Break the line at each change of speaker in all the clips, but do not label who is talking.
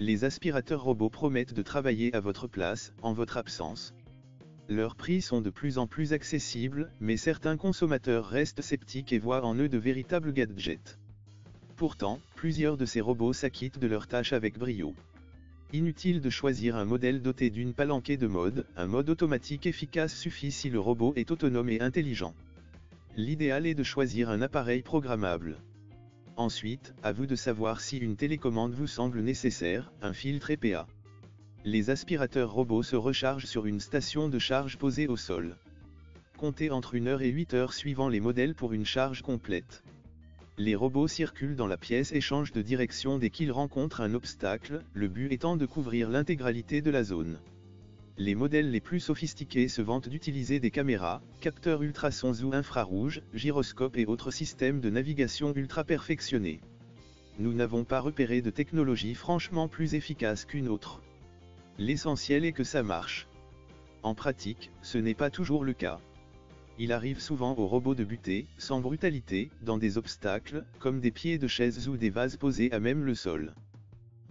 Les aspirateurs robots promettent de travailler à votre place, en votre absence. Leurs prix sont de plus en plus accessibles, mais certains consommateurs restent sceptiques et voient en eux de véritables gadgets. Pourtant, plusieurs de ces robots s'acquittent de leurs tâches avec brio. Inutile de choisir un modèle doté d'une palanquée de mode, un mode automatique efficace suffit si le robot est autonome et intelligent. L'idéal est de choisir un appareil programmable. Ensuite, à vous de savoir si une télécommande vous semble nécessaire, un filtre EPA. Les aspirateurs robots se rechargent sur une station de charge posée au sol. Comptez entre 1 heure et 8 heures suivant les modèles pour une charge complète. Les robots circulent dans la pièce et changent de direction dès qu'ils rencontrent un obstacle, le but étant de couvrir l'intégralité de la zone. Les modèles les plus sophistiqués se vantent d'utiliser des caméras, capteurs ultrasons ou infrarouges, gyroscopes et autres systèmes de navigation ultra perfectionnés. Nous n'avons pas repéré de technologie franchement plus efficace qu'une autre. L'essentiel est que ça marche. En pratique, ce n'est pas toujours le cas. Il arrive souvent aux robots de buter, sans brutalité, dans des obstacles, comme des pieds de chaises ou des vases posés à même le sol.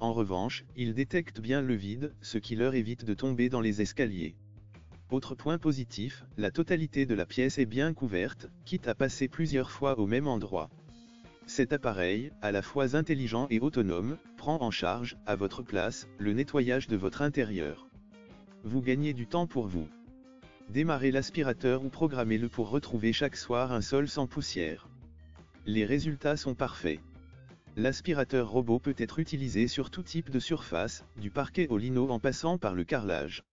En revanche, ils détectent bien le vide, ce qui leur évite de tomber dans les escaliers. Autre point positif, la totalité de la pièce est bien couverte, quitte à passer plusieurs fois au même endroit. Cet appareil, à la fois intelligent et autonome, prend en charge, à votre place, le nettoyage de votre intérieur. Vous gagnez du temps pour vous. Démarrez l'aspirateur ou programmez-le pour retrouver chaque soir un sol sans poussière. Les résultats sont parfaits. L'aspirateur robot peut être utilisé sur tout type de surface, du parquet au lino en passant par le carrelage.